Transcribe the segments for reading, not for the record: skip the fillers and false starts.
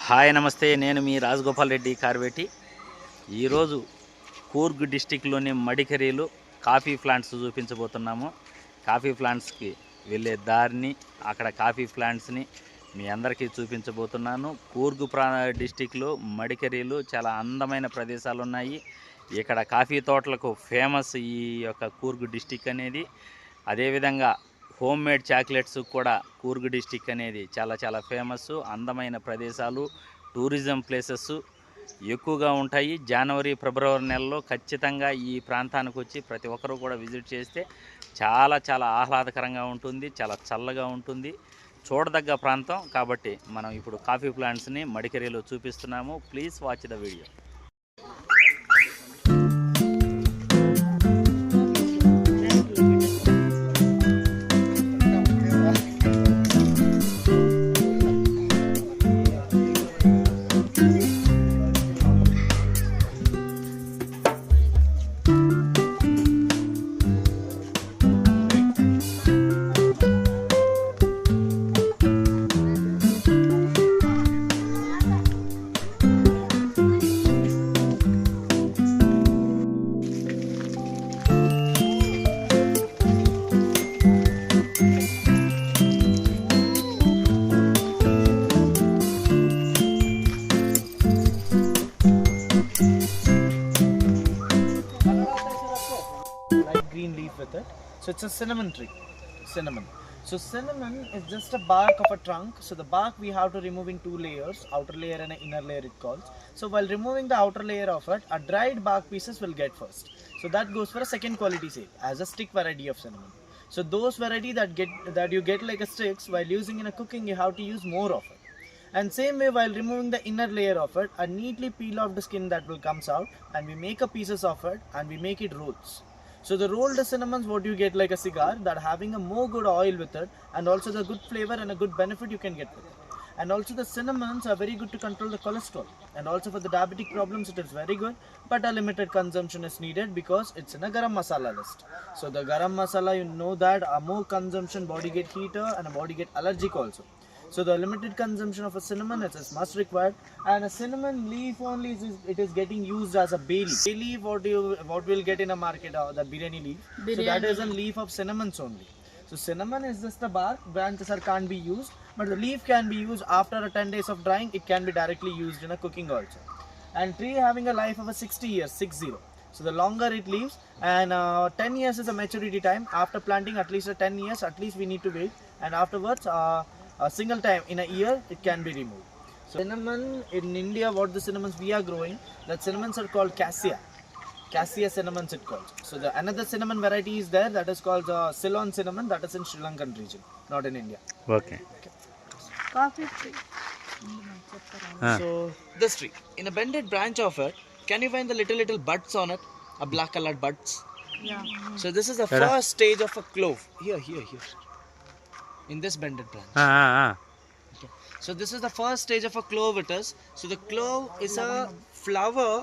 Hi నమస్తే, నేను మీ రాజగోపాల్ రెడ్డి కార్వేటి. ఈరోజు కూర్గ్ డిస్టిక్లోని మడికరీలు కాఫీ ప్లాంట్స్ చూపించబోతున్నాము. కాఫీ ప్లాంట్స్కి వెళ్ళే దారిని, అక్కడ కాఫీ ప్లాంట్స్ని మీ అందరికీ చూపించబోతున్నాను. కూర్గ్ డిస్టిక్లో మడికరీలు చాలా అందమైన ప్రదేశాలు ఉన్నాయి. ఇక్కడ కాఫీ తోటలకు ఫేమస్ ఈ యొక్క కూర్గ్ డిస్టిక్ అనేది. అదేవిధంగా హోమ్ మేడ్ చాక్లెట్స్ కూడా కూర్గ్ డిస్టిక్ అనేది చాలా ఫేమస్. అందమైన ప్రదేశాలు, టూరిజం ప్లేసెస్ ఎక్కువగా ఉంటాయి. జనవరి ఫిబ్రవరి నెలలో ఖచ్చితంగా ఈ ప్రాంతానికి వచ్చి ప్రతి ఒక్కరూ కూడా విజిట్ చేస్తే చాలా ఆహ్లాదకరంగా ఉంటుంది, చాలా చల్లగా ఉంటుంది, చూడదగ్గ ప్రాంతం. కాబట్టి మనం ఇప్పుడు కాఫీ ప్లాంట్స్ని మడికరీలో చూపిస్తున్నాము. Please watch the video. Green leaf with it. So it's a cinnamon tree. Cinnamon. So cinnamon is just a bark of a trunk. So the bark we have to remove in two layers, outer layer and an inner layer it calls. So while removing the outer layer of it, a dried bark pieces will get first. So that goes for a second quality sale as a stick variety of cinnamon. So those variety that you get like a sticks, while using in a cooking, you have to use more of it. And same way, while removing the inner layer of it, a neatly peel off the skin that will comes out, and we make a pieces of it and we make it rolls. So the rolled cinnamons, what you get like a cigar, that having a more good oil with it, and also the good flavor and a good benefit you can get with it. And also the cinnamons are very good to control the cholesterol, and also for the diabetic problems it is very good, but a limited consumption is needed because it's in a garam masala list. So the garam masala, you know that a more consumption body get heater and a body get allergic also. So the limited consumption of a cinnamon is must required, and a cinnamon leaf only is getting used as a bay leaf. Bay leaf, what we'll get in a market, the biryani leaf. So that is a leaf of cinnamons only. So cinnamon is just the bark, branches can't be used, but the leaf can be used after a 10 days of drying. It can be directly used in a cooking also. And tree having a life of a 60 years, 60. So the longer it lives, and 10 years is a maturity time. After planting at least 10 years, at least we need to wait, and afterwards a single time in a year it can be removed. So cinnamon in India, what the cinnamons we are growing, that cinnamons are called cassia cinnamons it calls. So the another cinnamon variety is there, that is called Ceylon cinnamon, that is in Sri Lankan region, not in India. Okay. Coffee tree. So this tree, in a bended branch of it, can you find the little buds on it, a black colored buds? Yeah. So this is the first stage of a clove. Here. In this bended branch. Okay. So this is the first stage of a clove it is. So the clove is a flower,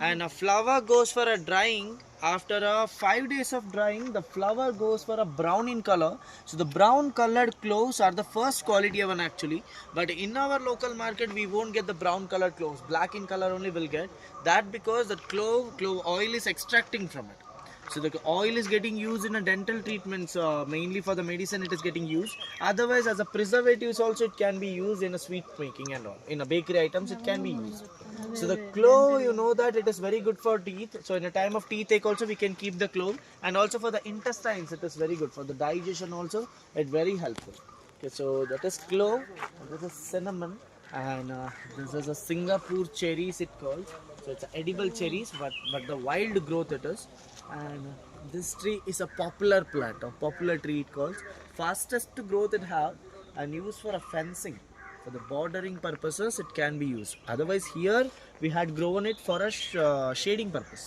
and a flower goes for a drying. After 5 days of drying, the flower goes for a brown in color. So the brown colored cloves are the first quality one actually. But in our local market, we won't get the brown colored cloves. Black in color only will get. That because the clove oil is extracting from it. So the oil is getting used in a dental treatments, mainly for the medicine it is getting used. Otherwise, as a preservatives also it can be used in a sweet making and all. In a bakery items it can be used. So the clove, you know that it is very good for teeth. So in a time of teeth ache also we can keep the clove, and also for the intestines it is very good for the digestion also. It's very helpful. Okay, so that is clove. This is cinnamon, and this is a Singapore cherries it calls. So it's edible cherries, but the wild growth it is. And this tree is a popular plant, a popular tree it calls. Fastest growth it have, and used for a fencing, for the bordering purposes it can be used. Otherwise here we had grown it for a shading purpose.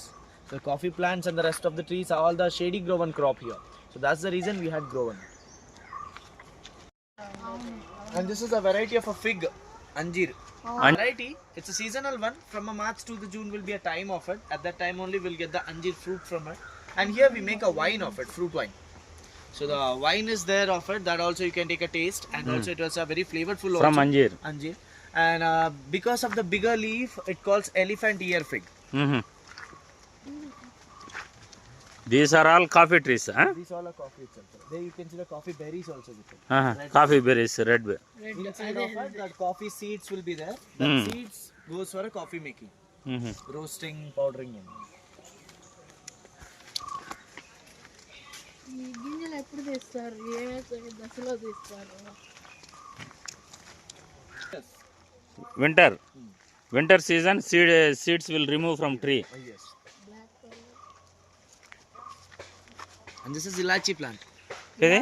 So coffee plants and the rest of the trees are all the shady grown crop here. So that's the reason we had grown it. And this is a variety of a fig, Anjeer. Variety, it's a seasonal one. From a March to the June will be a time of it. At that time only we'll get the Anjeer fruit from it. And here we make a wine of it, fruit wine. So the wine is there of it, that also you can take a taste, and also it was a very flavorful from also. Anjeer. Anjeer. and because of the bigger leaf, it calls elephant ear fig. Mm-hmm. These are all coffee trees, huh? These all are coffee itself. There you can see the coffee berries also with it. Uh-huh. Coffee berries, red. Inside of it, that coffee seeds will be there. That seeds goes for a coffee making, roasting, powdering. ఈ గింజలు ఎప్పుడు తీస్తారు ఏ దశలో తీస్తారు Winter season, seeds will remove from tree. Yes. And this is ilachi plant. Okay?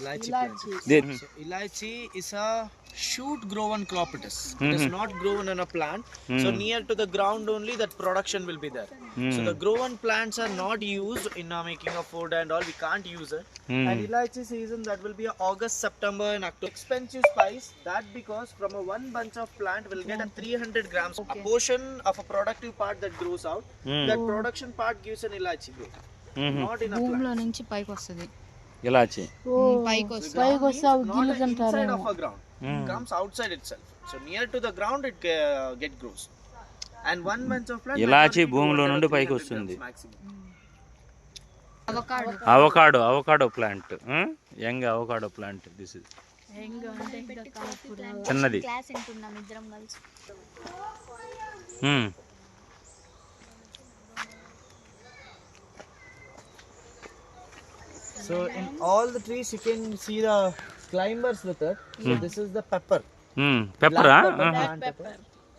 Ilachi plant. So ilachi is a shoot grown crop. It is not grown on a plant. So near to the ground only that production will be there. So the grown plants are not used in making of food and all. We can't use it. And ilachi season, that will be August, September and October. Expensive spice, that because from a one bunch of plant will get a 300 grams. A portion of a productive part that grows out. That production part gives an ilachi growth. Not in a భూమిలో plant. నుంచి పైకి వస్తుంది Ilachi. పైకి వస్తుంది పైకి వస్తే అవి Not గిల్లు inside తింటారేమో of a ground. It comes outside itself. So near to the ground it get grows. And one bunch of plant. Ilachi భూమిలో నుండి పైకి వస్తుంది. Avocado Avocado plant. Young avocado plant. This is. చిన్నది. Class వింటున్నాం ఇద్దరం కలిసి So in all the trees you can see the climbers with it. So this is the pepper. Pepper, Black huh? pepper, plant pepper.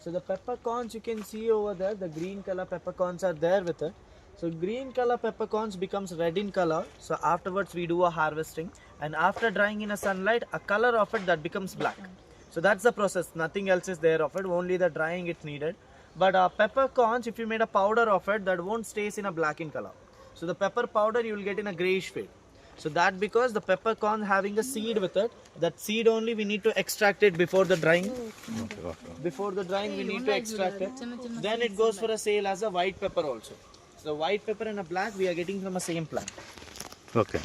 So the peppercorns you can see over there, the green color peppercorns are there with it. So green color peppercorns becomes red in color. So afterwards we do a harvesting, and after drying in a sunlight, a color of it that becomes black. So that's the process. Nothing else is there of it. Only the drying it's needed. But peppercorns, if you made a powder of it, that won't stays in a black in color. So the pepper powder you will get in a grayish fade. So that because the peppercorn having a seed with it, that seed only we need to extract it before the drying. Before the drying we need to extract it. Then it goes for a sale as a white pepper also. So the white pepper and a black we are getting from a same plant. Okay.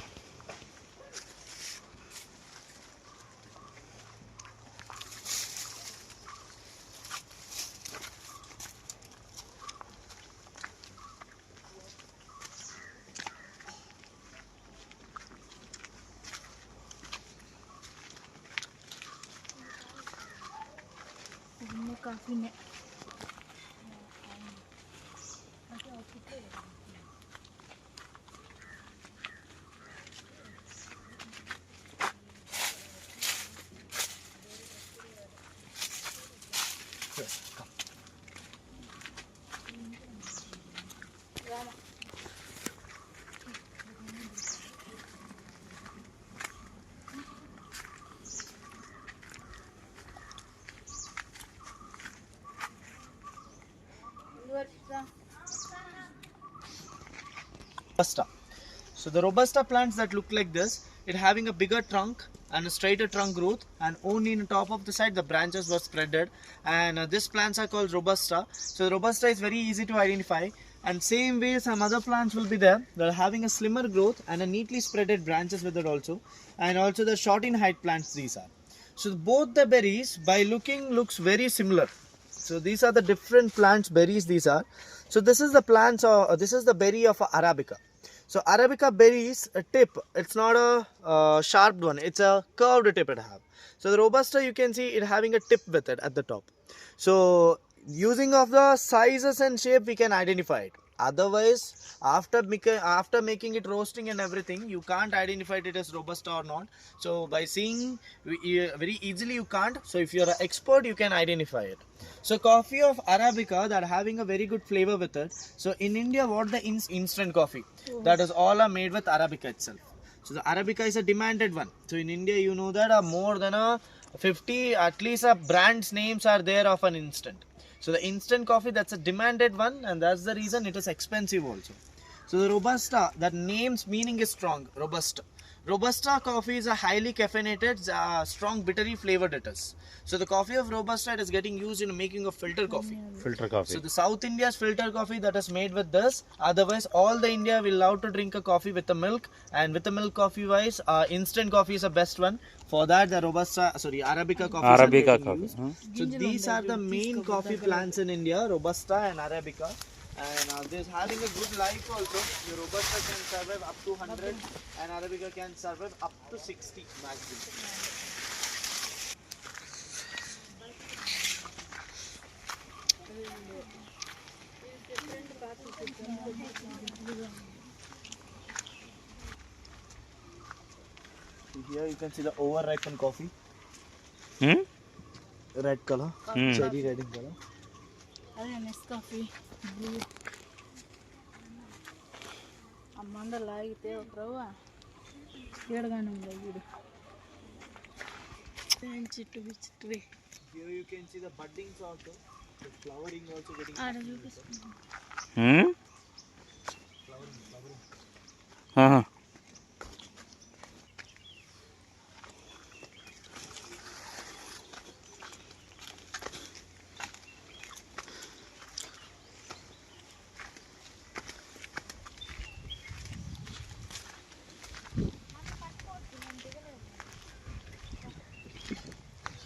కాఫీనే Robusta. So the Robusta plants that look like this, it having a bigger trunk and a straighter trunk growth, and only in the top of the side the branches were spreaded, and these plants are called Robusta. So the Robusta is very easy to identify, and same way some other plants will be there that are having a slimmer growth and a neatly spreaded branches with it also, and also the short in height plants these are. So both the berries by looking looks very similar. So these are the different plants berries these are. So this is the plants or this is the berry of Arabica. So Arabica berries a tip, it's not a sharp one, it's a curved tip it have. So the Robusta you can see it having a tip with it at the top. So using of the sizes and shape we can identify it. Otherwise after making it roasting and everything you can't identify it as Robusta or not. So by seeing very easily you can't. So if you're an expert you can identify it. So coffee of Arabica that having a very good flavor with it. So in India what the instant coffee, that is all are made with Arabica itself. So the Arabica is a demanded one. So in India you know that more than a 50 at least brands names are there of an instant. So the instant coffee, that's a demanded one, and that's the reason it is expensive also. So the Robusta, that name's meaning is strong, Robusta. Robusta coffee is a highly caffeinated, strong bittery flavored it is. So the coffee of Robusta is getting used in making of filter coffee. Filter coffee. So the South India's filter coffee that is made with this. Otherwise, all the India will love to drink a coffee with the milk. And with the milk coffee wise, instant coffee is the best one. For that, the Arabica coffee. Arabica coffee. So these are the main coffee plants in India, Robusta and Arabica. And this having a good life also. The Robusta can survive up to 100 and Arabica can survive up to 60 maximum. Here you can see the over-ripened coffee. Red color, cherry red in color. అదే next coffee blue అమ్మంద లాగితే ఒక రవ్వ ఏడగానే ఉంది వీడు చిట్టు చిట్టు Here you can see the buddings also, the flowering also getting. ఆడ చూపిస్తుంది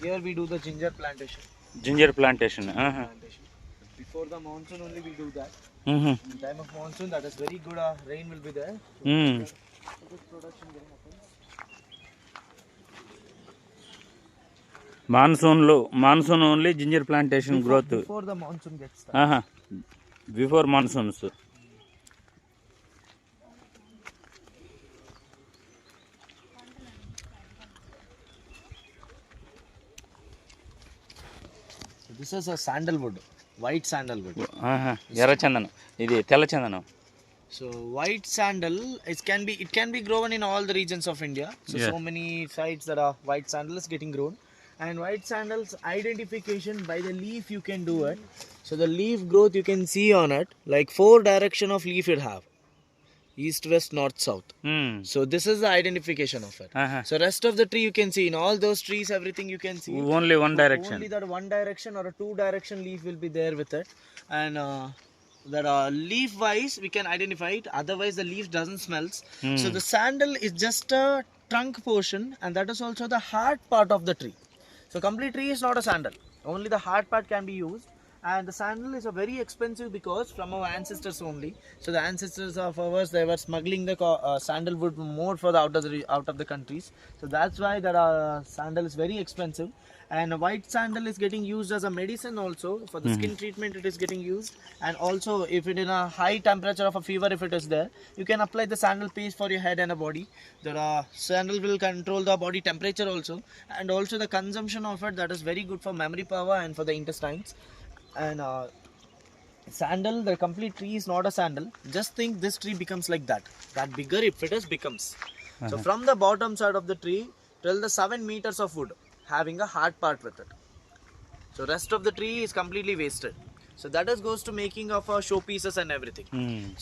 Here we do the ginger plantation. Ginger plantation. Before the monsoon only we do that. In time of monsoon, that is very good. Rain will be there. Good production will happen. Monsoon only ginger plantation growth. Before the monsoon gets started. Before monsoons. This is a sandalwood, white sandalwood. ఎర్ర చందనం, ఇది తెల్ల చందనం. So white sandal, it can be grown in all the regions of India. So many sites that are white sandal is getting grown. And white sandals identification by the leaf you can do it. So the leaf growth you can see on it, like 4 direction of leaf it have. East, west, north, south. So this is the identification of it. So rest of the tree you can see, in all those trees everything you can see. Only one direction. Only that one direction or a 2 direction leaf will be there with it. And that leaf wise we can identify it, otherwise the leaf doesn't smells. So the sandal is just a trunk portion and that is also the hard part of the tree. So complete tree is not a sandal, only the hard part can be used. And the sandal is a very expensive because from our ancestors only. So the ancestors of ours, they were smuggling the sandalwood more for the out of the countries. So that's why that sandal is very expensive. And white sandal is getting used as a medicine also for the skin treatment. It is getting used, and also if it in a high temperature of a fever, if it is there, you can apply the sandal paste for your head and a body. The sandal will control the body temperature also, and also the consumption of it, that is very good for memory power and for the intestines. And sandal, the complete tree is not a sandal. Just think this tree becomes like that bigger if it is becomes. So from the bottom side of the tree till the 7 meters of wood having a hard part with it. So rest of the tree is completely wasted. So that is goes to making of show pieces and everything.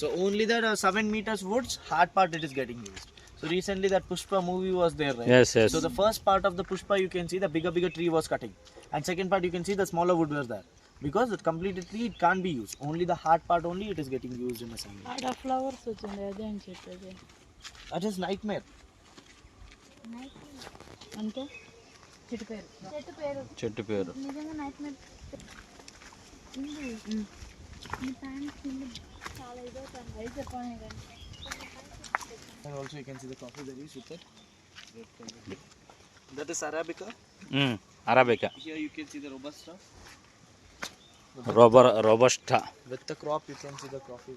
So only that 7 meters woods hard part it is getting used. So recently that Pushpa movie was there, right? Yes. So the first part of the Pushpa you can see the bigger tree was cutting, and second part you can see the smaller wood was there, because it completely tree it can't be used. Only the hard part only it is getting used in a sandal. ఆడ flowers వచ్చింది అదేం చెట్టు అది That is nightmare. అంటే చెట్టు పేరు చెట్టు పేరు. నిజంగా నైట్ మేర్ ఈ ప్యాంట్ చాలా ఇదవుతుంది అయితే చెప్పాను కానీ And also you can see the coffee berries with it. That is Arabica. Arabica. Here you can see the Robusta. Robusta. With the crop you can see the coffee.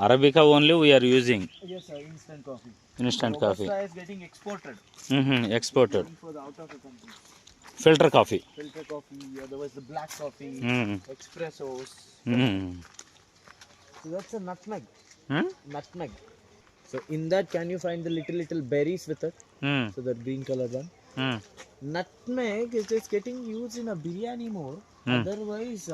Arabica only we are using. Yes sir, instant coffee. Instant coffee. Robusta is getting exported exported. for the out of the country. Filter coffee. Filter coffee, otherwise the black coffee, espressos. So that's a nutmeg. Nutmeg. So in that can you find the little berries with it? So that green color one. Nutmeg is just getting used in a biryani more. Otherwise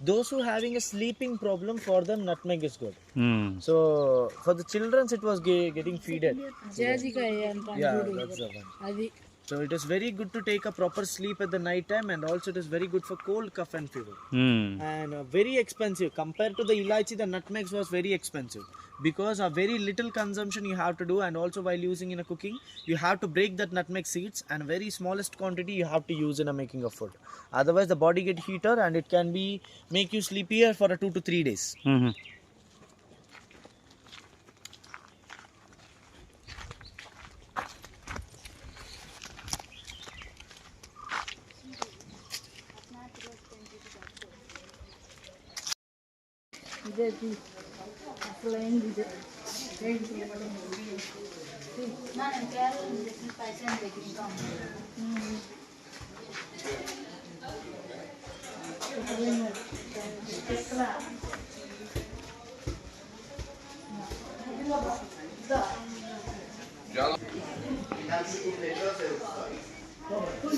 Those who having a sleeping problem, for them nutmeg is good. Hmm. So for the children it was getting feeded. జాజికాయ అంటాం Yeah, చూడు that's the one. అది So it is very good to take a proper sleep at the night time, and also it is very good for cold, cough and fever. Hmm. And very expensive compared to the ilachi. The nutmegs was very expensive because a very little consumption you have to do, and also while using in a cooking you have to break that nutmeg seeds, and very smallest quantity you have to use in a making of food. Otherwise the body get heater and it can be make you sleepier for a 2 to 3 days. Hmm. ఇదే అసలు అయింది ఇదే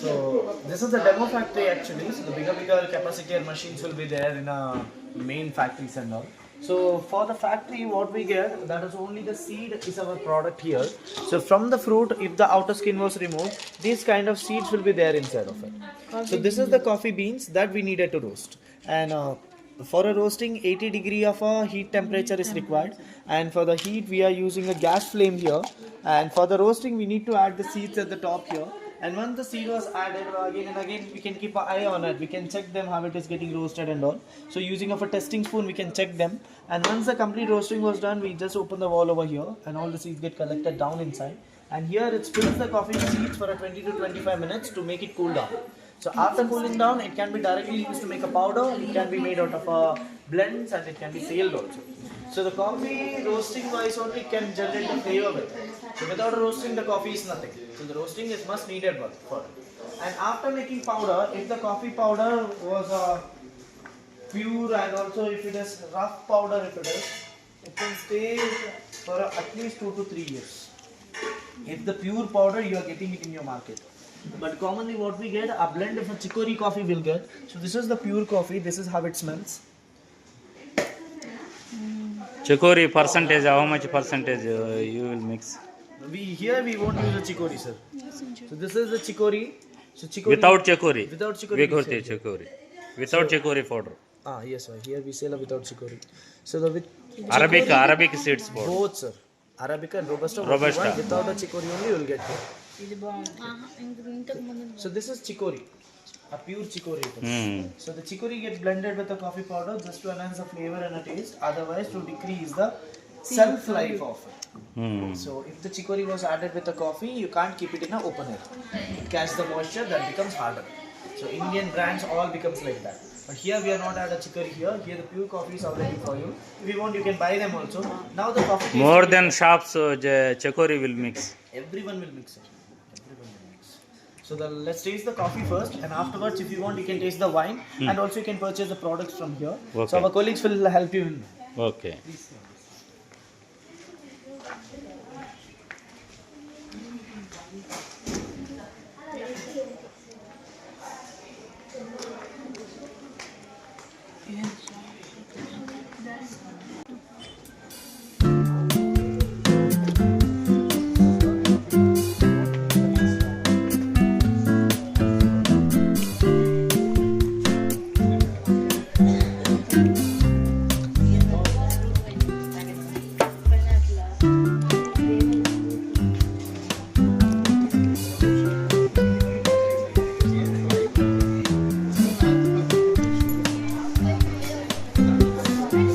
So this is the demo factory actually. So the bigger capacity machines will be there in a main factories and all. So for the factory what we get, that is only the seed is our product here. So from the fruit, if the outer skin was removed, these kind of seeds will be there inside of it. So this is the coffee beans that we needed to roast. And for a roasting 80 degree of a heat temperature is required, and for the heat we are using a gas flame here, and for the roasting we need to add the seeds at the top here. And once the seed was added, again and again we can keep an eye on it. We can check them how it is getting roasted and all. So using of a testing spoon we can check them, and once the complete roasting was done, we just open the wall over here and all the seeds get collected down inside, and here it spills the coffee seeds for a 20 to 25 minutes to make it cool down. So after cooling down, it can be directly used to make a powder. It can be made out of blends, and it can be sealed also. So the coffee roasting wise only can generate the flavor with it. So without roasting, the coffee is nothing. So the roasting is must needed one for it. And after making powder, if the coffee powder was pure, and also if it is rough powder, if it can stay for at least 2 to 3 years. If the pure powder, you are getting it in your market. But commonly what we get, a blend of a chicory coffee will get. So this is the pure coffee. This is how it smells. Chicory percentage, how much percentage you will mix? We won't use the chicory, sir. So this is the chicory. So chicory Without chicory. Without chicory. Without chicory. Without chicory powder. Yes, sir. Here we sell without chicory. So the with Arabic seeds powder. both, sir. Arabica and Robusta. Robusta. Without the chicory only you will get here. ఇది బాగుంది ఇంతకు ముందు So this is chicory, a pure chicory. Hmm. So the chicory gets blended with the coffee powder just to enhance the flavor and the taste. Otherwise, to decrease the shelf life of it. Hmm. So if the chicory was added with the coffee, you can't keep it in an open air. It catches the moisture, that becomes harder. So Indian brands all becomes like that. But here we are not add a chicory here. Here the pure coffee is available for you. If you want, you can buy them also. Now the coffee taste More will- than shops, chicory will mix. everyone will mix it. Everyone will mix. So let's taste the coffee first, and afterwards, if you want, you can taste the wine, and also you can purchase the products from here. So Okay. our colleagues will help you in. Okay.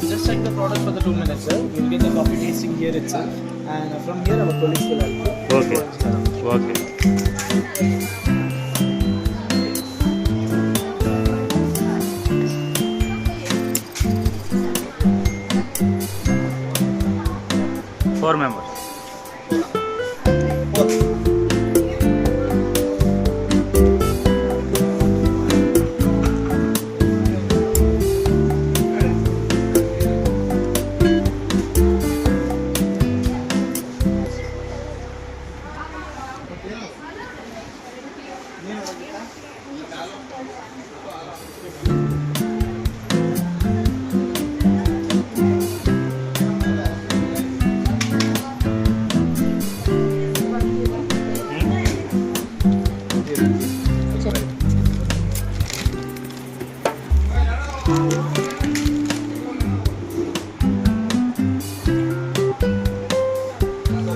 Just check the product for the 2 minutes, sir. You will get the coffee tasting here itself, and from here our colleagues will help you. Okay. Okay. Four members.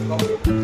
Thank you.